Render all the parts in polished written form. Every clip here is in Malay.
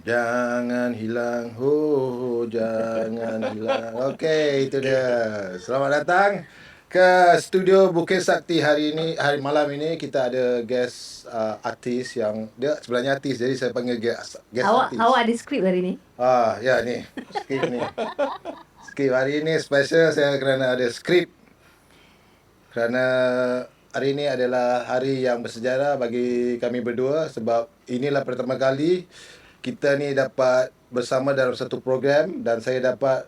Jangan hilang, jangan hilang. Okey, itu dia. Selamat datang ke studio Bukit Sakti hari malam ini kita ada guest artis yang dia sebenarnya artis, jadi saya panggil guest artis. Awak ada skrip hari ni? Ya ni, skrip ni. Skrip hari ini special saya kerana ada skrip. Kerana hari ini adalah hari yang bersejarah bagi kami berdua sebab inilah pertama kali kita ni dapat bersama dalam satu program dan saya dapat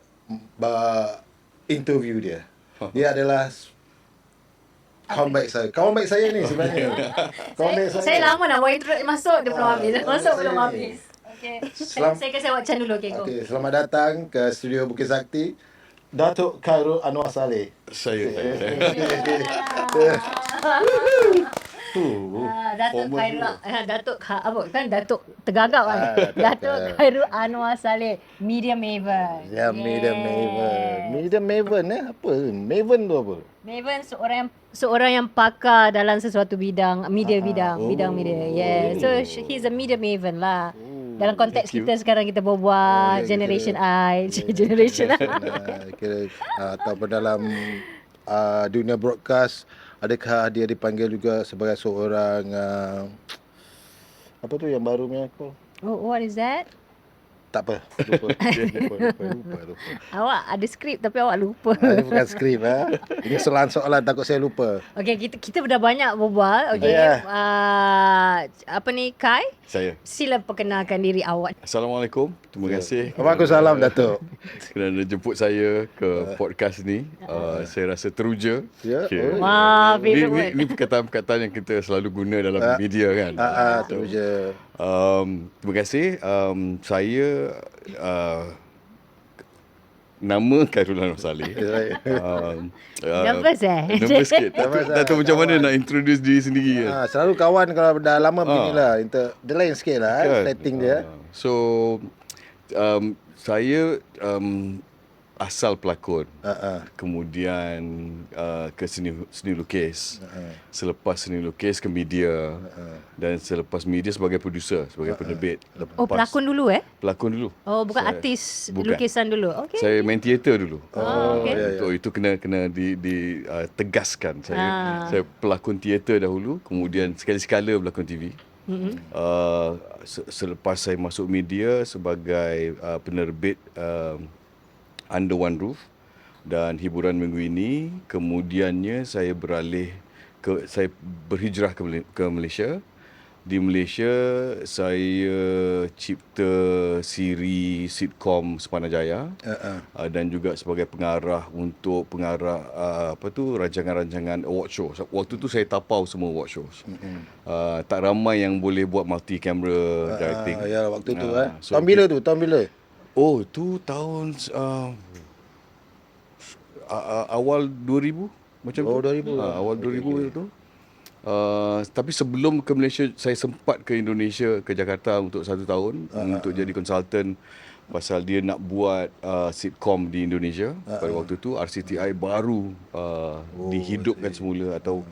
interview dia. Dia adalah kawan baik saya ni sebenarnya. Kawan baik saya. Saya lama nak buat intro masuk dia belum habis. Masuk belum habis. Okey. Saya kasi awak channel dulu. Okey, go. Okey, selamat datang ke studio Bukit Sakti. Datuk Khairul Anwar Saleh. Saya. Datuk tergagap kan. Datuk Khairul Anwar Saleh, Media Maven. Ya, Media Maven. Media Maven apa? Maven tu apa? Maven seorang yang pakar dalam sesuatu bidang, bidang media. Yeah. So he's a media maven lah. Dalam konteks kita sekarang kita berbual Generation I, Generation I. Kira ataupun dalam dunia broadcast, adakah dia dipanggil juga sebagai seorang apa tu yang barunya aku? Oh, what is that? Tak apa, lupa. Awak ada skrip tapi awak lupa. Ini bukan skrip Ini soalan takut saya lupa. Okey, kita dah banyak berbual. Okey. Apa ni, Kai? Saya. Sila perkenalkan diri awak. Assalamualaikum. Terima kasih. Waalaikumsalam, Datuk. Kerana jemput saya ke podcast ni. Saya rasa teruja. Ya. Okay. Wah, favorite word. Ini perkataan-perkataan yang kita selalu guna dalam media kan. Teruja. Terima kasih. Saya nama Khairul Anwar Saleh. Nervous Nervous sikit. Tak tahu macam mana nak introduce diri sendiri kan. Selalu kawan kalau dah lama beginilah. Dia lain sikit lah setting dia. So saya asal pelakon. Kemudian ke seni lukis. Selepas seni lukis ke media. Dan selepas media sebagai producer, sebagai penerbit. Oh, pelakon dulu Pelakon dulu. Oh, bukan artis lukisan dulu. Okey. Saya main teater dulu. Okey. Untuk itu kena tegaskan. Saya pelakon teater dahulu, kemudian sekali-sekala berlakon TV. Selepas saya masuk media sebagai penerbit Under One Roof dan hiburan minggu ini, kemudiannya saya saya berhijrah ke Malaysia. Di Malaysia saya cipta siri sitcom Sepanajaya dan juga sebagai pengarah rancangan award show. Waktu tu saya tapau semua award shows. Tak ramai yang boleh buat multi camera directing. Ya, waktu tu tahun bila tu? Tahun bila? Oh, tu tahun awal 2000 macam tu. 2000. Awal 2000 tu. Tapi sebelum ke Malaysia, saya sempat ke Indonesia, ke Jakarta untuk 1 tahun untuk jadi konsultan pasal dia nak buat sitcom di Indonesia. Pada waktu tu RCTI baru dihidupkan semula atau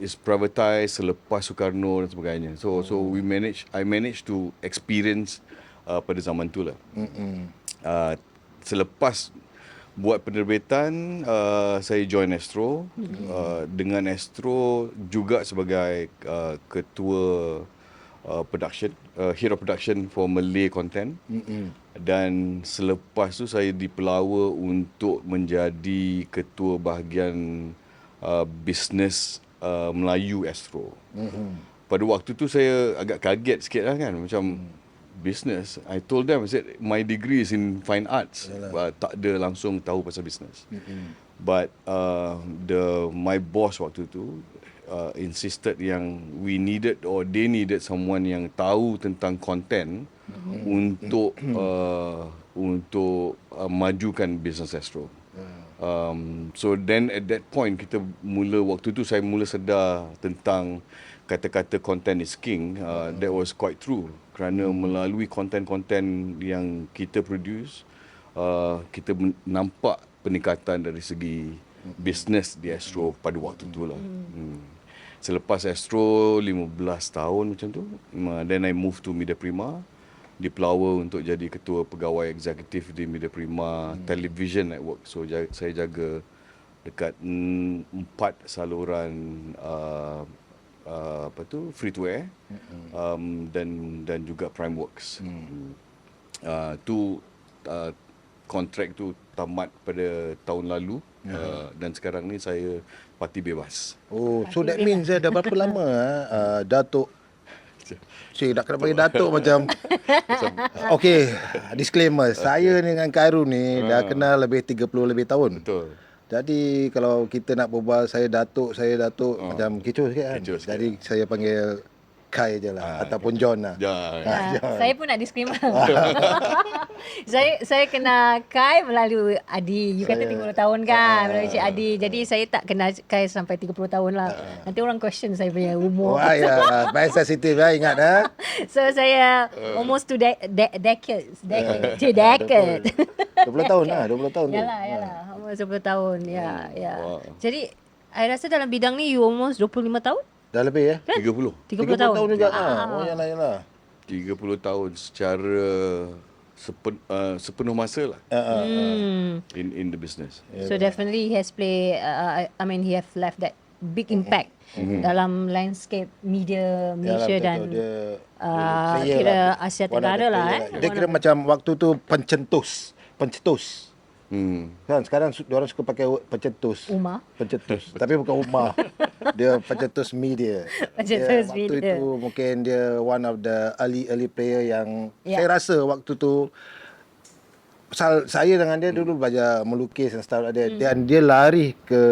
is privatized selepas Soekarno dan sebagainya. So I managed to experience pada zaman tu lah. Selepas buat penerbitan, saya join Astro. Dengan Astro juga sebagai ketua production, head of production for Malay content. Dan selepas tu saya dipelawa untuk menjadi ketua bahagian bisnes Melayu Astro. Pada waktu tu saya agak kaget sikit lah kan, macam business. I told them, I said my degree is in fine arts. Tak ada langsung tahu pasal business. But my boss waktu tu insisted yang they needed someone yang tahu tentang content untuk majukan business Astro. So then at that point waktu tu saya mula sedar tentang kata-kata content is king. That was quite true, kerana melalui konten-konten yang kita produce, kita nampak peningkatan dari segi business di Astro pada waktu tu lah. Selepas Astro 15 tahun macam tu, then I move to Media Prima, dipelower untuk jadi ketua pegawai eksekutif di Media Prima Television Network. So saya jaga dekat 4 saluran free to air, dan juga Primeworks. Tu kontrak tu tamat pada tahun lalu, dan sekarang ni saya parti bebas. Oh, so that means dah berapa lama Datuk? Cik, nak kena panggil Datuk macam okey, disclaimer, saya dengan Khairul ni dah kenal lebih 30 lebih tahun. Betul. Jadi kalau kita nak berbual saya Datuk macam kecoh sikit kan. Kecoh sikit. Jadi saya panggil Kai je lah ataupun John lah. Saya pun nak disclaimer. saya kenal Kai melalui Adi. You kata 30 tahun kan, melalui Cik Adi. Jadi saya tak kenal Kai sampai 30 tahun lah. Nanti orang question saya punya umur. Wah ya, baik sensitif ingat So saya almost 2 decades. Decade. 20 tahun lah, 20 tahun tu. Yalah. Almost 20 tahun. Ya. Wow. Jadi I rasa dalam bidang ni you almost 25 tahun? Dah lebih ya? 30 30 tahun. juga. Oh yalah. 30 tahun secara sepenuh masa lah in the business. So definitely he has played, he have left that big impact dalam landscape media Malaysia dan kira Asia Tenggara lah. Dia kira macam waktu tu pencetus. Kan sekarang orang suka pakai pencetus. Pencetus. Tapi bukan Umar. Dia pencetus media. Pencetus waktu media. itu mungkin dia one of the early player yang saya rasa waktu tu pasal saya dengan dia dulu belajar melukis dan stuff dia, dan dia lari ke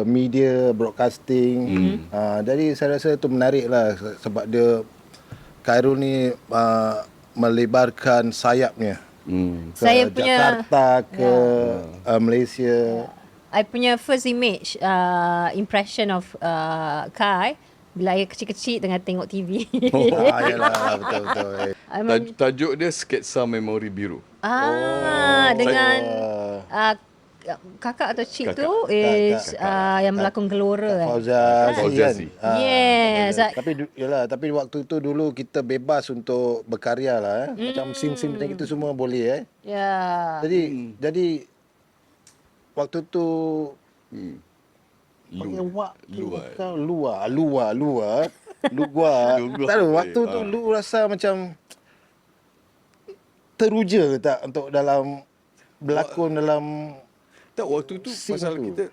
media broadcasting. Jadi saya rasa itu menarik lah sebab dia Khairul ni melebarkan sayapnya. Ke Saya punya Jakarta, ke Malaysia. I punya first impression of Kai bila saya kecil-kecil tengah tengok TV. Yalah, betul. Tajuk dia Sketsa Memori Biru. Dengan kakak atau cik tu is yang melakon Gelora Fauziazi kan. Yes. Tapi waktu tu dulu kita bebas untuk berkarya lah. Macam scene-scene macam itu semua boleh Ya. Jadi waktu tu Luar. luar. Tak tahu waktu tu lu rasa macam teruja tak untuk dalam berlakon dalam Tak, waktu tu scene pasal tu. kita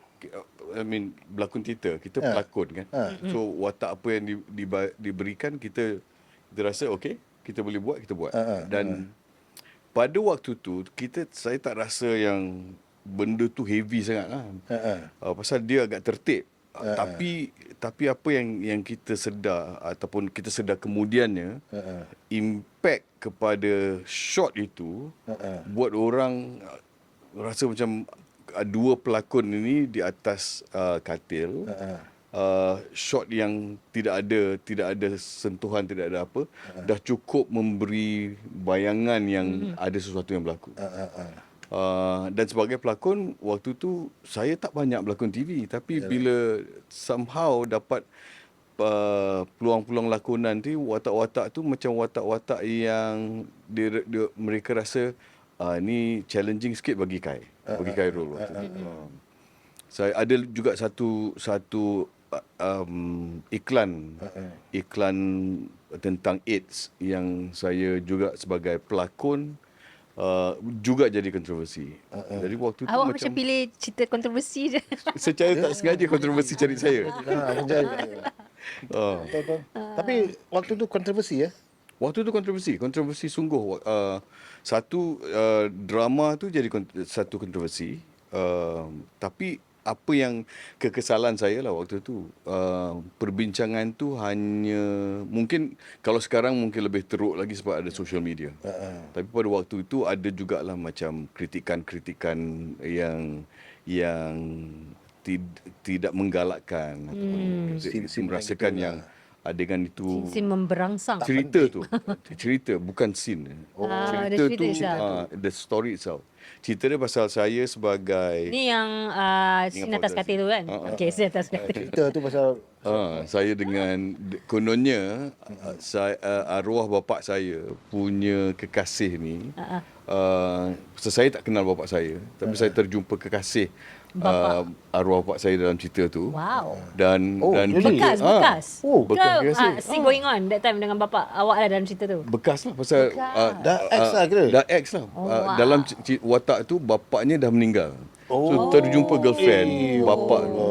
berlakon teater, kita pelakon kan. So watak apa yang diberikan kita rasa okey, kita boleh buat, kita buat. Dan pada waktu tu saya tak rasa yang benda tu heavy sangat lah. Pasal dia agak tertib. Tapi apa yang kita sedar ataupun kita sedar kemudiannya, impact kepada shot itu buat orang rasa macam dua pelakon ini di atas katil, shot yang tidak ada sentuhan, tidak ada apa, dah cukup memberi bayangan yang ada sesuatu yang berlaku. Dan sebagai pelakon waktu tu saya tak banyak berlakon TV, tapi bila somehow dapat peluang-peluang lakonan tu, watak-watak tu macam watak-watak yang mereka rasa ni challenging sikit bagi Khairul waktu tu. Saya ada juga satu iklan tentang AIDS yang saya juga sebagai pelakon juga jadi kontroversi. Jadi waktu tu Awak macam pilih cerita kontroversi je. secara tak sengaja kontroversi cari saya. Betul. Tapi waktu tu kontroversi ya. Waktu tu kontroversi sungguh. Satu drama tu jadi satu kontroversi. Tapi apa yang kekesalan saya lah waktu tu, perbincangan tu hanya mungkin kalau sekarang mungkin lebih teruk lagi sebab ada social media. Tapi pada waktu itu ada jugalah macam kritikan-kritikan yang tidak menggalakkan ataupun merasakan yang adegan itu Scene memberangsang. cerita bukan scene. Cerita tu the story itself. cerita dia pasal saya sebagai Ni yang scene atas Fauzal. katil tu kan? Okey, scene atas katil. Cerita tu pasal saya dengan kononnya arwah bapa saya punya kekasih ni. Saya tak kenal bapa saya, tapi saya terjumpa kekasih arwah bapa saya dalam cerita tu. Wow. Dan really? Bekas. bekas Ke kekasih. still going on that time dengan bapa awak lah dalam cerita tu? Bekas lah pasal dah ex lah kira. dah ex lah. wow. Dalam watak tu bapaknya dah meninggal. So terjumpa girlfriend bapak tu.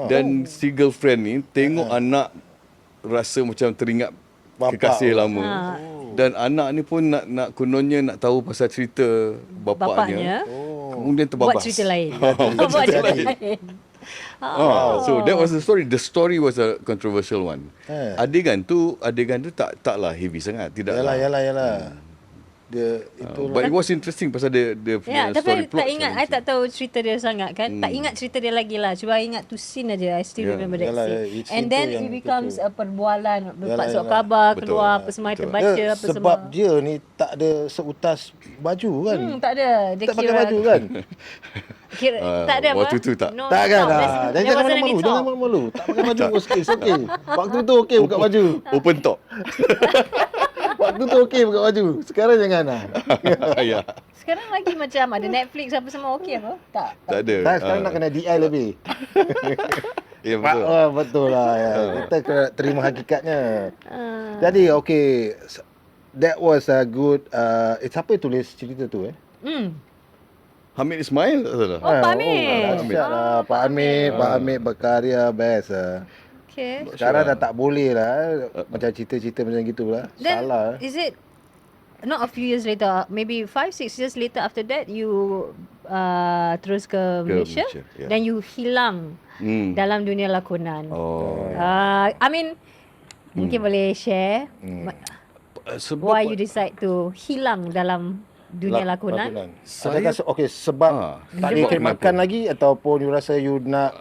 Dan si girlfriend ni tengok anak rasa macam teringat Bapak. kekasih lama. Dan anak ni pun nak kononnya nak tahu pasal cerita bapaknya. Kemudian terbabas. Buat cerita lain. Buat cerita lain. So that was the story. The story was a controversial one. Adegan tu taklah heavy sangat. Tidaklah. Yalah. Dia itu But it was interesting pasal dia punya Ya, story tapi plot. tak ingat, I tak tahu cerita dia sangat kan. Tak ingat cerita dia lagi lah. Cuba ingat tu scene aja. I still remember that Yalah, scene. scene And tu then yang it becomes a perbualan. Lepas surat yalah. khabar Betul. keluar, apa semua terbaca dia, apa sebab semua. dia ni tak ada seutas baju kan. Tak ada. Dia Tak pakai kira, baju kan. tak ada apa? waktu tu tak. No, Tak kan? stop. Jangan There jangan wasn't any malu-malu. Jangan talk. malu-malu. Tak pakai baju it's okay. Waktu tu okey buka baju. Open top. Waktu tu okey buka baju. Sekarang jangan lah. Ya. Sekarang lagi macam ada Netflix apa semua okey apa? Tak. Tak ada. Tak, sekarang nak kena DI lebih. Ya betul. Betul lah. Ya. Kita kena terima hakikatnya. Jadi okey. That was a good siapa yang tulis cerita tu Hamid Ismail tak salah. Oh, Pak Amir. Dahsyat lah. Pak Amir berkarya best lah. Okay. Sekarang dah tak boleh lah. Macam cerita-cerita macam gitu lah. Then Salah. is it not a few years later, maybe 5-6 years later after that you terus ke Malaysia, Malaysia, yeah. then you hilang dalam dunia lakonan. I mean mungkin boleh share Sebab why you decide to hilang dalam dunia lakonan. Adakah sebab tak boleh Sebab makan lagi ataupun you rasa you nak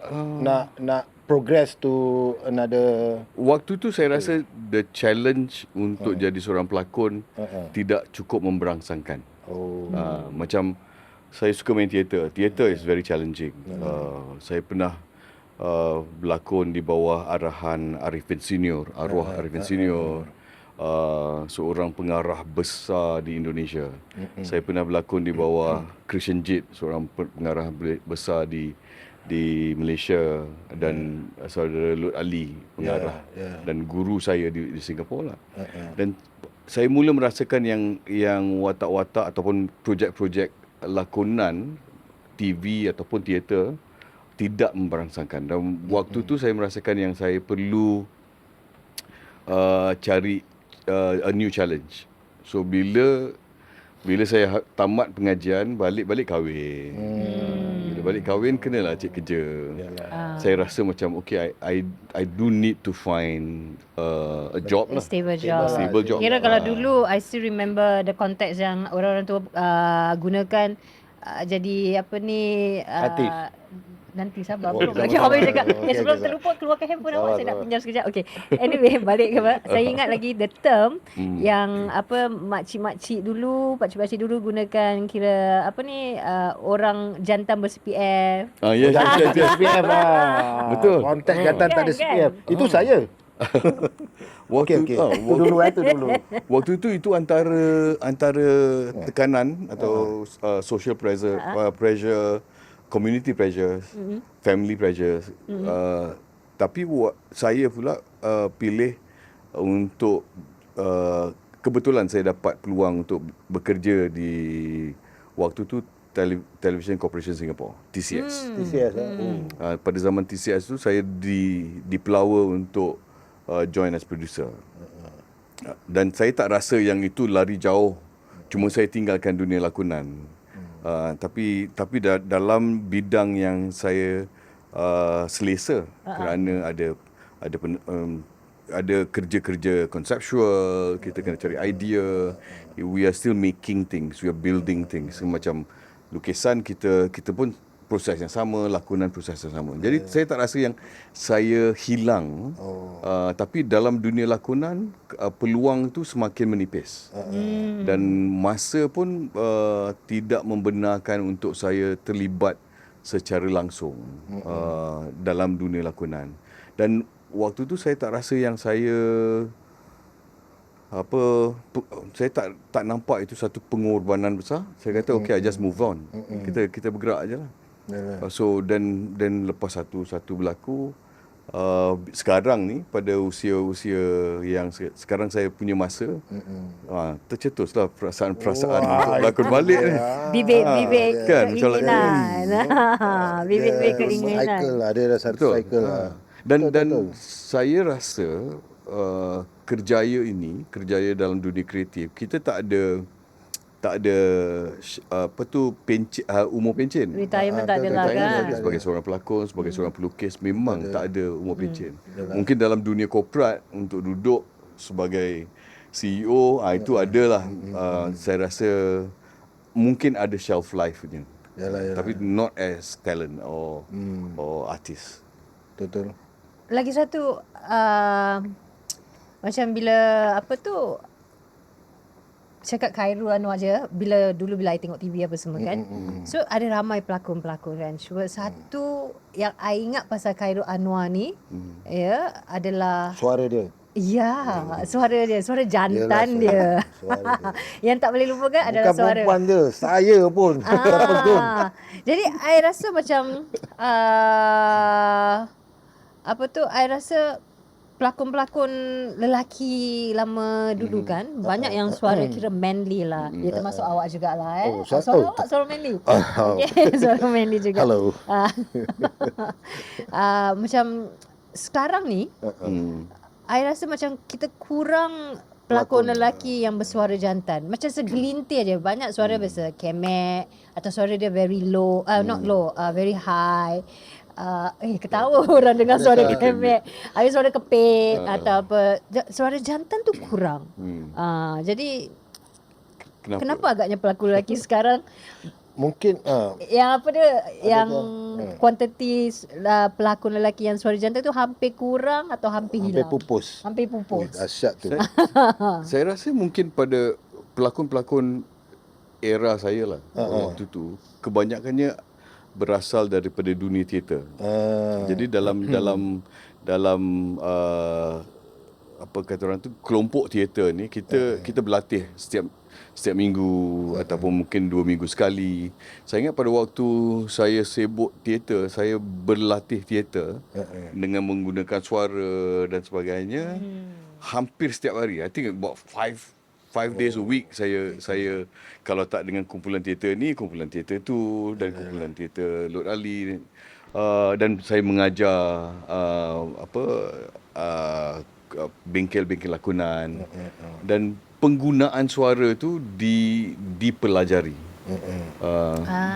progress to another. Waktu tu saya rasa the challenge untuk jadi seorang pelakon tidak cukup memberangsangkan. Macam saya suka main teater. Teater is very challenging. Saya pernah berlakon di bawah arahan Arifin Senior, arwah Arifin Senior. Seorang pengarah besar di Indonesia. Saya pernah berlakon di bawah Christian Jit, seorang pengarah besar di Malaysia, dan saudara Lut Ali, pengarah dan guru saya di Singapura lah. Dan saya mula merasakan yang watak-watak ataupun projek-projek lakonan TV ataupun teater tidak memberangsangkan. Dan waktu tu saya merasakan yang saya perlu cari a new challenge. So bila saya tamat pengajian, balik kahwin. Bila balik kahwin kenalah cari kerja. Saya rasa macam okay, I do need to find a job lah. Stable job. Stable job. Kira kalau dulu I still remember the context yang orang-orang tu gunakan jadi apa ni Atif. Nanti sabar Oh, belum sama-sama. lagi habis cakap. Okey, Sebelum okey, terlupa keluarkan handphone awak, saya nak Sabar. pinjam sekejap. Okey. Anyway, balik ke saya ingat lagi the term yang apa makcik-makcik dulu, pakcik-pakcik dulu gunakan kira apa ni orang jantan ber-CPF. Yes, yes, yes. SPF lah. Betul. Konteks jantan tak ada Kan, SPF. Itu saya. Waktu Okey. waktu Itu dulu. Waktu itu antara tekanan atau social pressure, community pressures, family pressures. Tapi saya pula pilih untuk kebetulan saya dapat peluang untuk bekerja di waktu tu Television Corporation Singapore, TCS. TCS Pada zaman TCS tu saya dipelawa untuk join as producer. Dan saya tak rasa yang itu lari jauh. Cuma saya tinggalkan dunia lakonan. Tapi dalam bidang yang saya selesa kerana ada kerja-kerja konseptual, kita kena cari idea. We are still making things, we are building things. Macam lukisan kita pun proses yang sama, lakonan proses yang sama. Jadi saya tak rasa yang saya hilang. Tapi dalam dunia lakonan peluang tu semakin menipis. Dan masa pun tidak membenarkan untuk saya terlibat secara langsung dalam dunia lakonan. Dan waktu tu saya tak rasa yang saya saya tak nampak itu satu pengorbanan besar. Saya kata okay, I just move on. Kita bergerak aje lah. So dan lepas satu berlaku, sekarang ni pada usia yang sekarang saya punya masa, tercetuslah perasaan-perasaan untuk lakon balik ni. Bibit-bibit kan, macam keinginan. Bibit-bibit keinginan. Cycle lah, dia ada satu cycle lah. Dan saya rasa kerjaya dalam dunia kreatif, kita tak ada umur pencen. Retirement tak ada lah kan. Sebagai seorang pelakon, sebagai seorang pelukis, memang tak ada umur pencen. Mungkin dalam dunia korporat untuk duduk sebagai CEO, itu adalah saya rasa mungkin ada shelf life-nya. Yalah. Tapi not as talent or artist. Betul. Lagi satu macam bila cakap Khairul Anwar je, bila I tengok TV apa semua kan. So ada ramai pelakon-pelakon kan. Cuma satu yang I ingat pasal Khairul Anwar ni adalah Suara dia. ya, suara dia, suara jantan Yelah, dia. suara dia. Yang tak boleh lupakan adalah Bukan suara. perempuan dia, saya pun terpegun. Jadi I rasa macam I rasa pelakon-pelakon lelaki lama dulu kan, banyak yang suara kira manly lah. Dia termasuk awak jugalah Oh, suara awak suara manly. Okay, suara manly juga. Hello. Macam sekarang ni I rasa macam kita kurang pelakon lelaki yang bersuara jantan. Macam segelintir je. Banyak suara biasa kemek atau suara dia very low, not low, very high. Ketawa orang dengar suara kemek. Habis suara kepit atau apa. Suara jantan tu kurang. Jadi kenapa agaknya pelakon lelaki sekarang Mungkin yang kuantiti pelakon lelaki yang suara jantan tu hampir kurang atau hampir hilang? Hampir pupus. Dahsyat tu. Saya rasa mungkin pada pelakon-pelakon era saya lah waktu tu, kebanyakannya berasal daripada dunia teater. Jadi dalam apa kata orang tu, kelompok teater ni kita berlatih setiap minggu ataupun mungkin 2 minggu sekali. Saya ingat pada waktu saya sibuk teater, saya berlatih teater dengan menggunakan suara dan sebagainya hampir setiap hari. I think about 5 days a week saya kalau tak dengan kumpulan teater ni, kumpulan teater tu dan kumpulan teater Lot Ali, dan saya mengajar bengkel-bengkel lakonan dan penggunaan suara tu dipelajari.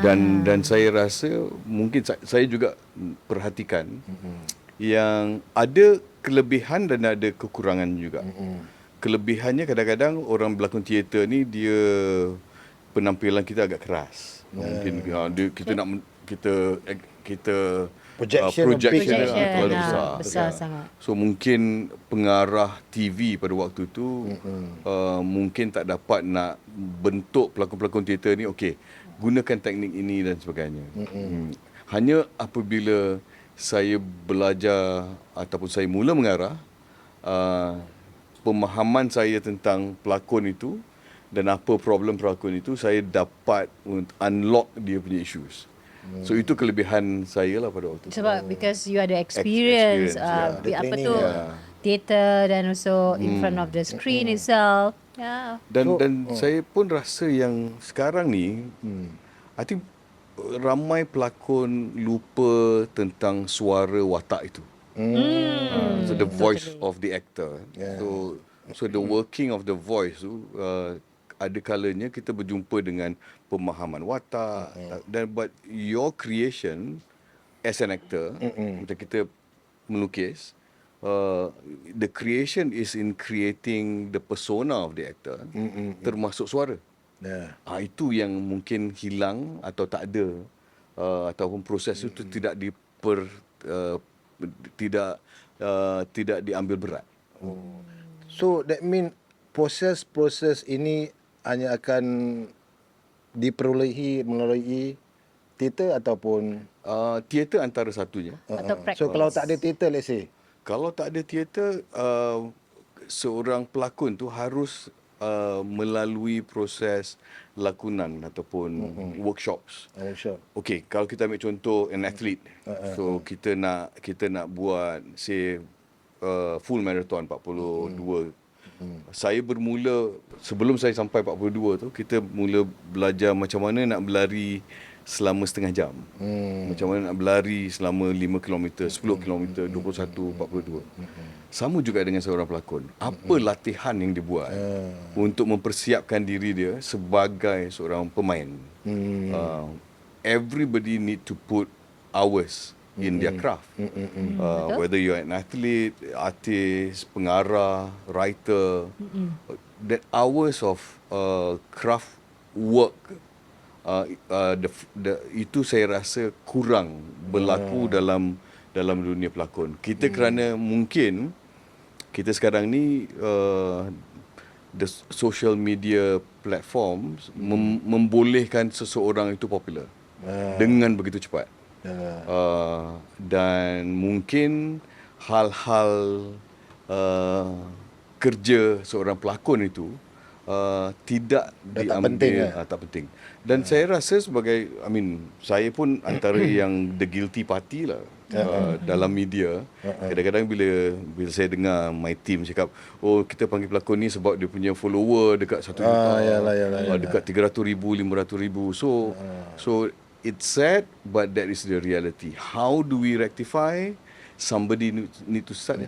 Dan saya rasa mungkin saya juga perhatikan yang ada kelebihan dan ada kekurangan juga. Kelebihannya kadang-kadang orang berlakon teater ni dia penampilan kita agak keras. Mungkin kita Projection dia terlalu besar sangat. So mungkin pengarah TV pada waktu tu mungkin tak dapat nak bentuk pelakon-pelakon teater ni okey, gunakan teknik ini dan sebagainya. Hanya apabila saya belajar ataupun saya mula mengarah, pemahaman saya tentang pelakon itu dan apa problem pelakon itu, saya dapat unlock dia punya issues. So itu kelebihan saya lah pada waktu tu. Sebab because you ada experience theater dan also in front of the screen itself. Dan saya pun rasa yang sekarang ni I think ramai pelakon lupa tentang suara watak itu. So the voice of the actor. So the working of the voice tu ada kalanya kita berjumpa dengan pemahaman watak dan but your creation as an actor, macam kita melukis, the creation is in creating the persona of the actor, termasuk suara. Itu yang mungkin hilang atau tak ada ataupun proses itu tidak tidak diambil berat. So that mean proses ini hanya akan diperolehi melalui teater ataupun Teater antara satunya. Atau practice. so kalau tak ada teater, let's say Kalau tak ada teater, seorang pelakon tu harus melalui proses lakonan ataupun workshops. workshop. Okey, kalau kita ambil contoh an athlete. So kita nak buat say full marathon 42. Saya bermula sebelum saya sampai 42 tu, kita mula belajar macam mana nak berlari selama setengah jam. Macam mana nak berlari selama 5 km, 10 km, 21, 42. Sama juga dengan seorang pelakon. Apa latihan yang dia buat untuk mempersiapkan diri dia sebagai seorang pemain. Everybody need to put hours in their craft. Whether you're an athlete, artist, pengarah, writer, that hours of craft work, itu saya rasa kurang berlaku dalam dunia pelakon. Kita kerana mungkin kita sekarang ni the social media platforms membolehkan seseorang itu popular dengan begitu cepat. Dan mungkin hal-hal kerja seorang pelakon itu tidak diambil, tak penting. Dan saya rasa sebagai, saya pun antara yang the guilty party lah dalam media. Kadang-kadang bila saya dengar my team cakap, oh kita panggil pelakon ni sebab dia punya follower dekat 1 juta, dekat 300,000, 500,000. So it's sad, but that is the reality. How do we rectify? Somebody need to start.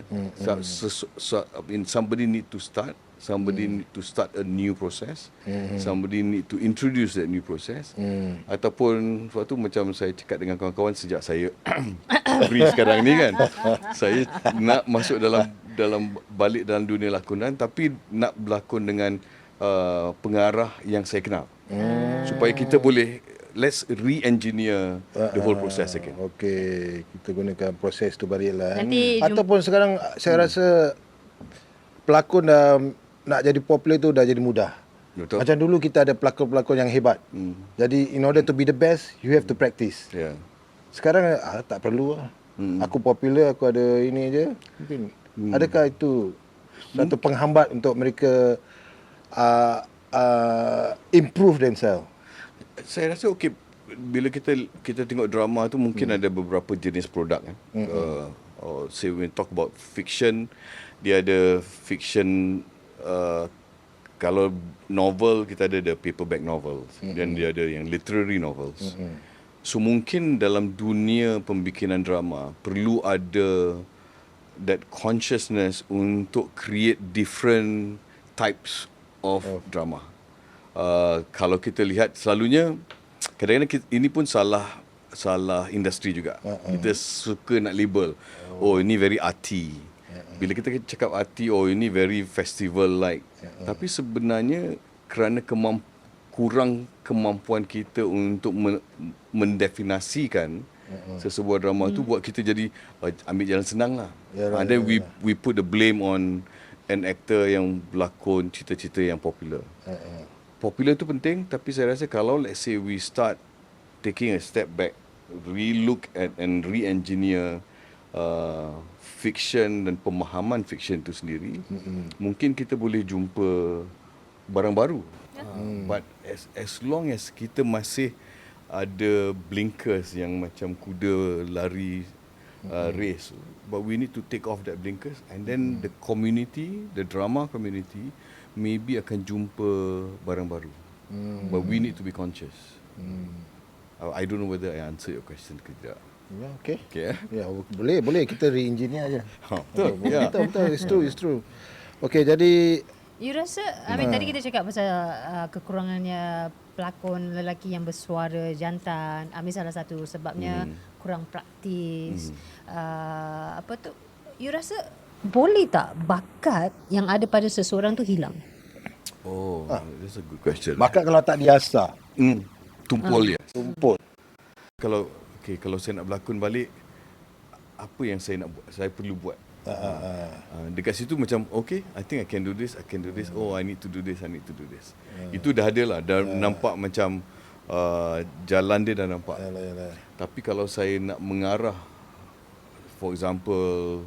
Somebody need to start. Somebody need to start a new process. Somebody need to introduce that new process. Ataupun suatu macam saya cakap dengan kawan-kawan sejak saya free sekarang ni kan. Saya nak masuk dalam balik dalam dunia lakonan, tapi nak berlakon dengan pengarah yang saya kenal. Supaya kita boleh let's re-engineer the whole process again. Okey, kita gunakan proses tu baliklah. Nanti Ataupun sekarang saya rasa pelakon dah nak jadi popular tu dah jadi mudah. Betul. Macam dulu kita ada pelakon-pelakon yang hebat. Jadi in order to be the best, you have to practice. Yeah. Sekarang tak perlu lah. Aku popular, aku ada ini je. Mungkin adakah itu satu penghambat untuk mereka improve themselves? Saya rasa okey, bila kita tengok drama tu mungkin ada beberapa jenis produk kan. Say when talk about fiction, dia ada fiction, kalau novel kita ada the paperback novels, dan dia ada yang literary novels. So mungkin dalam dunia pembikinan drama perlu ada that consciousness untuk create different types of drama. Kalau kita lihat selalunya kadang-kadang ini pun salah industri juga. Kita suka nak label, oh ini very arty. Bila kita cakap arty, oh ini very festival like. Tapi sebenarnya kerana kurang kemampuan kita untuk mendefinasikan sesebuah drama tu buat kita jadi ambil jalan senang lah. And then we put the blame on an actor yang berlakon cerita-cerita yang popular. Popular tu penting, tapi saya rasa kalau let's say we start taking a step back, re-look at and re-engineer fiction dan pemahaman fiction tu sendiri, mungkin kita boleh jumpa barang baru. But as long as kita masih ada blinkers yang macam kuda lari race, but we need to take off that blinkers, and then the community, the drama community maybe akan jumpa barang baru. But we need to be conscious. I don't know whether I answer your question ke tidak. Ya, okey. Okay, Ya, boleh kita re-engineer aja. betul. Yeah. Betul, it's true. Okey, jadi you rasa, tadi kita cakap pasal kekurangannya pelakon lelaki yang bersuara jantan. Salah satu sebabnya kurang praktis. You rasa boleh tak bakat yang ada pada seseorang tu hilang? That's a good question. bakat kalau tak diasah, Tumpul ya. tumpul. kalau saya nak berlakon balik, apa yang saya nak buat, saya perlu buat. Dekat situ macam okay, I think I can do this. Oh, I need to do this. Itu dah ada lah, dah nampak macam jalan dia dah nampak. Yalah. Tapi kalau saya nak mengarah, for example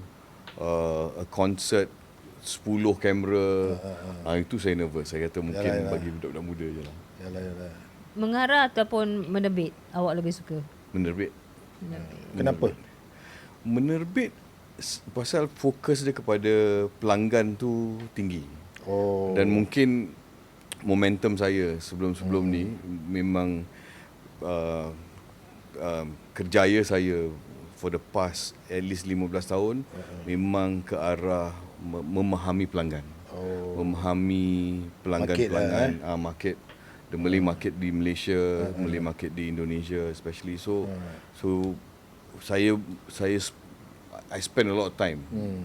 a concert 10 kamera, itu saya nervous. Saya kata mungkin bagi budak-budak muda je lah. Yalah. Mengarah ataupun menerbit, awak lebih suka? Menerbit. Kenapa? Menerbit pasal fokus dia kepada pelanggan tu tinggi. Dan mungkin momentum saya sebelum-sebelum ni memang kerjaya saya for the past at least 15 tahun memang ke arah memahami pelanggan. Memahami pelanggan-pelanggan, market, the Malay market di Malaysia, Malay market di Indonesia especially. So I spend a lot of time,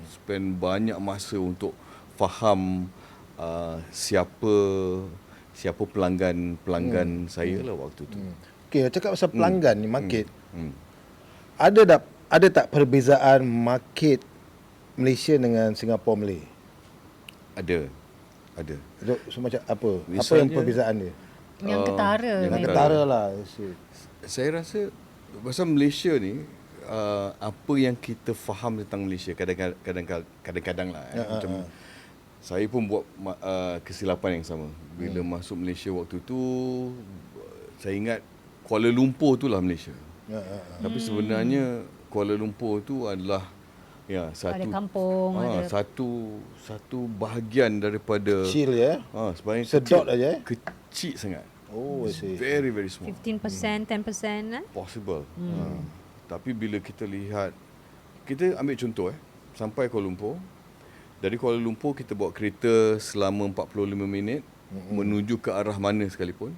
spend banyak masa untuk faham siapa pelanggan saya lah waktu tu. Okey, cakap pasal pelanggan ni, market. Ada tak perbezaan market Malaysia dengan Singapore Malay? Ada. So, macam apa? Apa Misalnya, yang perbezaan dia? Yang ketara. Yang ketara lah. Saya rasa pasal Malaysia ni, apa yang kita faham tentang Malaysia kadang-kadang lah, macam saya pun buat kesilapan yang sama bila masuk Malaysia waktu tu. Saya ingat Kuala Lumpur tu lah Malaysia. Tapi sebenarnya Kuala Lumpur tu adalah satu Ada kampung, ada satu bahagian daripada Kecil ya. sebenarnya Sedot aja. kecil sangat. I see. Very very small. 15%, 10%. Possible. Tapi bila kita lihat, kita ambil contoh sampai Kuala Lumpur. Dari Kuala Lumpur kita bawa kereta selama 45 minit menuju ke arah mana sekalipun.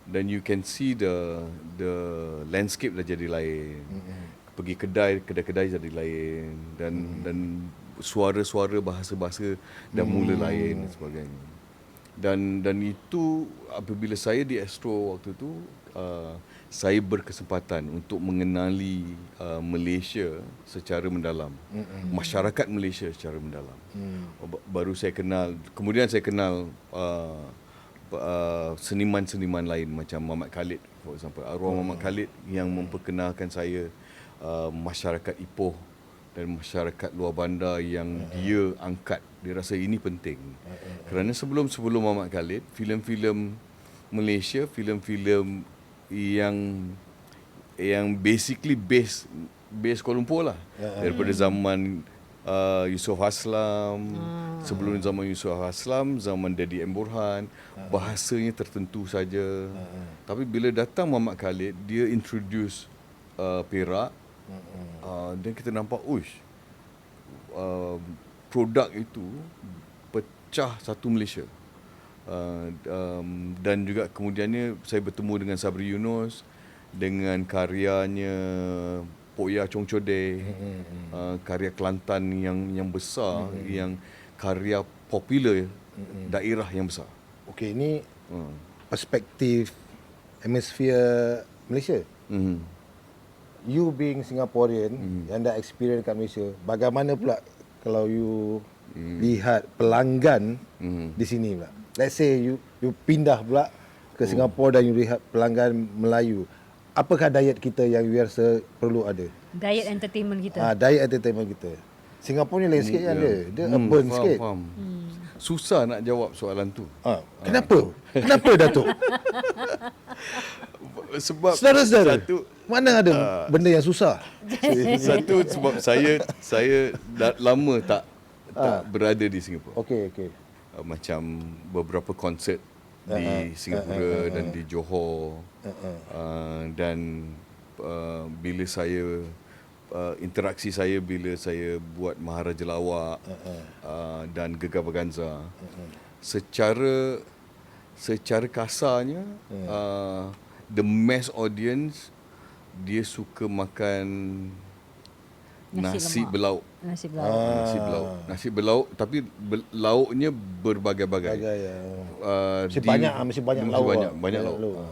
Dan you can see the landscape dah jadi lain. Pergi kedai-kedai jadi lain, dan suara-suara, bahasa-bahasa dah mula lain dan sebagainya. Dan itu apabila saya di Astro waktu tu, saya berkesempatan untuk mengenali Malaysia secara mendalam, masyarakat Malaysia secara mendalam. Baru saya kenal, kemudian saya kenal seniman-seniman lain macam Muhammad Khalid, for example, arwah Muhammad Khalid yang memperkenalkan saya masyarakat Ipoh dan masyarakat luar bandar yang dia angkat. Dia rasa ini penting. Kerana sebelum Muhammad Khalid, filem-filem Malaysia, filem-filem yang basically base Kuala Lumpur lah. Daripada zaman Yusof Aslam, sebelum zaman Yusof Aslam, zaman Daddy M. Burhan, bahasanya tertentu saja. Tapi bila datang Muhammad Khalid, dia introduce Perak, dan kita nampak, produk itu pecah satu Malaysia. Dan juga kemudiannya saya bertemu dengan Sabri Yunus, dengan karyanya Poya Chong Chodeh, karya Kelantan yang besar, yang karya popular daerah yang besar. Okey, ini perspektif hemisfere Malaysia. You being Singaporean yang dah experience kat Malaysia, bagaimana pula kalau you lihat pelanggan di sini pula? Let's say you pindah pula ke Singapura dan you lihat pelanggan Melayu. Apakah diet kita yang you rasa perlu ada? Diet entertainment kita. Diet entertainment kita. Singapura ni lain sikit kan dia urban sikit. Faham. Susah nak jawab soalan tu. Kenapa? Kenapa Datuk? Sebab Saudara-saudara, satu, mana ada benda yang susah? satu sebab saya dah lama tak berada di Singapura. Okey. Macam beberapa konsert di Singapura dan di Johor. Dan bila saya interaksi saya bila saya buat Maharaja Lawak dan Gegar Vaganza, secara kasarnya the mass audience dia suka makan nasi belauk. Nasi belauk tapi lauknya berbagai-bagai. Mesti banyak lauk. Banyak lauk.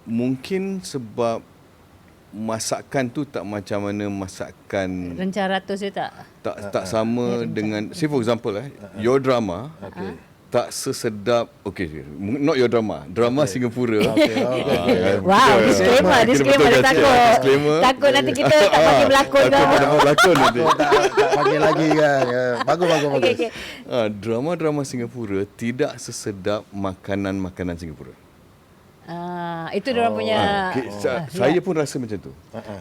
Mungkin sebab masakan tu tak macam mana masakan Rencana ratus dia tak? tak sama dengan, say for example your drama tak sesedap, not your drama Singapura. Wow, disclaimer dia takut. Takut nanti kita tak panggil berlakon ke. Berlakon nanti. tak panggil lagi kan. Bagus. Okay. Drama-drama Singapura tidak sesedap makanan-makanan Singapura. Itu diorang punya. Saya pun rasa macam tu.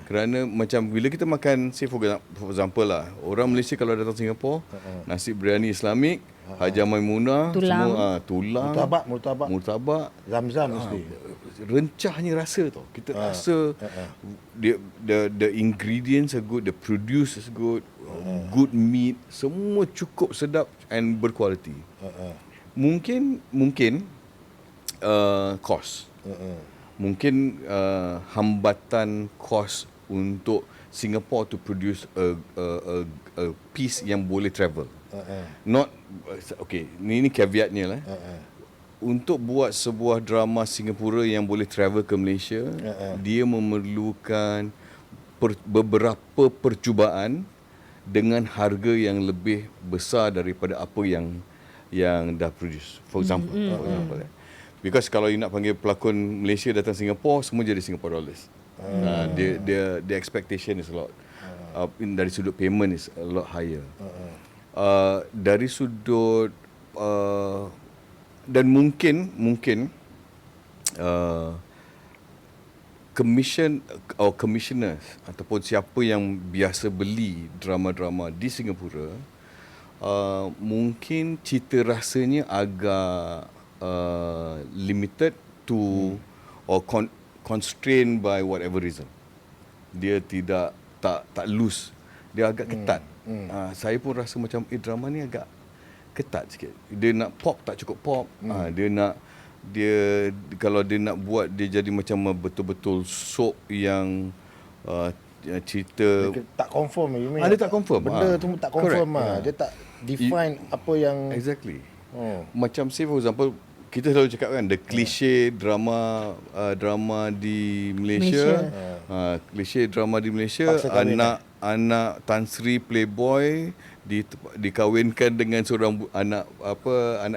Kerana macam bila kita makan, say for example lah, orang Malaysia kalau datang Singapura, nasi biryani Islamik, Haja Maimunah, semua tulang, murtabak, Zam-zam mesti. rencahnya rasa tau. Kita rasa the ingredients are good, the produce is good, good meat, semua cukup sedap and berkualiti. Mungkin cost. Mungkin hambatan cost untuk Singapore to produce a piece yang boleh travel. Not ini caveatnya lah. Untuk buat sebuah drama Singapura yang boleh travel ke Malaysia, dia memerlukan beberapa percubaan dengan harga yang lebih besar daripada apa yang dah produce. For example, because kalau you nak panggil pelakon Malaysia datang Singapore, semua jadi Singapore dollars. The expectation is a lot. Dari sudut payment is a lot higher. Dari sudut dan mungkin commissioners ataupun siapa yang biasa beli drama-drama di Singapura, mungkin cita rasanya agak limited to or constrained by whatever reason. Dia tak loose, dia agak ketat. Saya pun rasa macam drama ni agak ketat sikit. Dia nak pop tak cukup pop. Dia kalau dia nak buat dia jadi macam betul-betul soap yang cerita Dia tak confirm. dia tak confirm. Benda tu tak confirm. Dia tak define apa yang exactly. Macam say for example, kita selalu cakap kan the cliche drama di Malaysia. Cliche drama di Malaysia, anak Tan Sri playboy dikahwinkan dengan seorang anak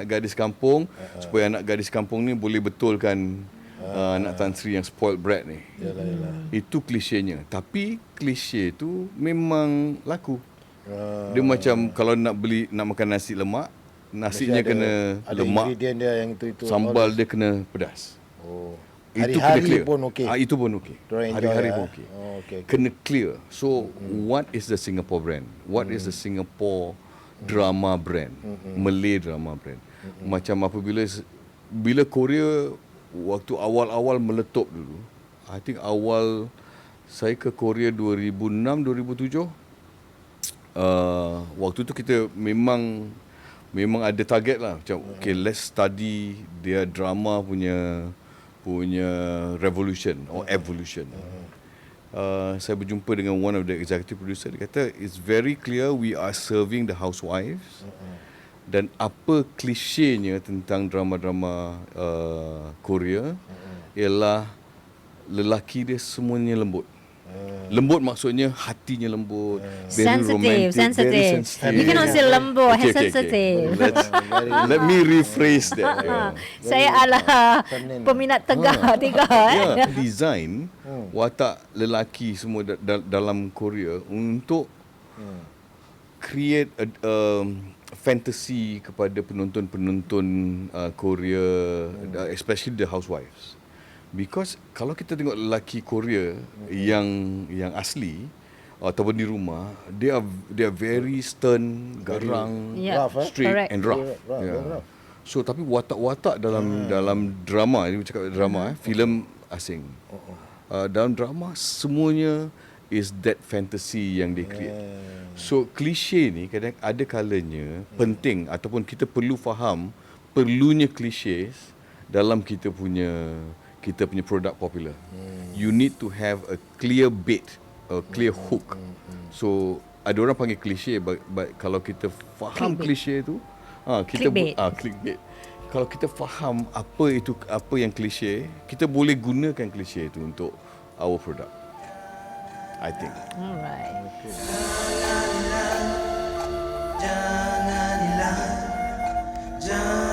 gadis kampung supaya anak gadis kampung ni boleh betulkan anak Tan Sri yang spoiled brat ni. Yalah. Itu klisenya. Tapi klise tu memang laku. Dia macam kalau nak makan nasi lemak, nasinya kena ada lemak, ingredient dia yang itu sambal dia kena pedas. Itu kena Hari-hari clear. pun okey. Itu pun okey. Diorang enjoy Hari-hari lah. pun okey. Okay. Kena clear. So what is the Singapore brand? What is the Singapore drama brand? Malay drama brand. Macam bila Korea waktu awal-awal meletup dulu, I think awal saya ke Korea 2006 2007. Waktu tu kita memang ada target lah, macam let's study dia drama punya revolution or evolution. Saya berjumpa dengan one of the executive producer, dia kata it's very clear we are serving the housewives. Dan apa klisenya tentang drama-drama Korea ialah lelaki dia semuanya lembut. Lembut maksudnya hatinya lembut, very romantic, very sensitive. You cannot say lembut, sensitive. Let me rephrase that. Saya adalah peminat tegar. Design watak lelaki semua dalam Korea untuk create a fantasy kepada penonton-penonton Korea, especially the housewives. Because kalau kita tengok lelaki Korea yang asli ataupun di rumah, they are very stern, garang, straight and rough. So tapi watak-watak dalam drama, ini cakap drama, filem asing. Dalam drama semuanya is that fantasy yang they create. So klise ni kadang ada kalanya penting ataupun kita perlu faham perlunya clichés dalam kita punya produk popular. You need to have a clear bait, a clear hook. So ada orang panggil klise, but kalau kita faham klise tu, kita clickbait. Kalau kita faham apa yang klise, kita boleh gunakan klise itu untuk our product. I think. Alright. Jangan hilang, jangan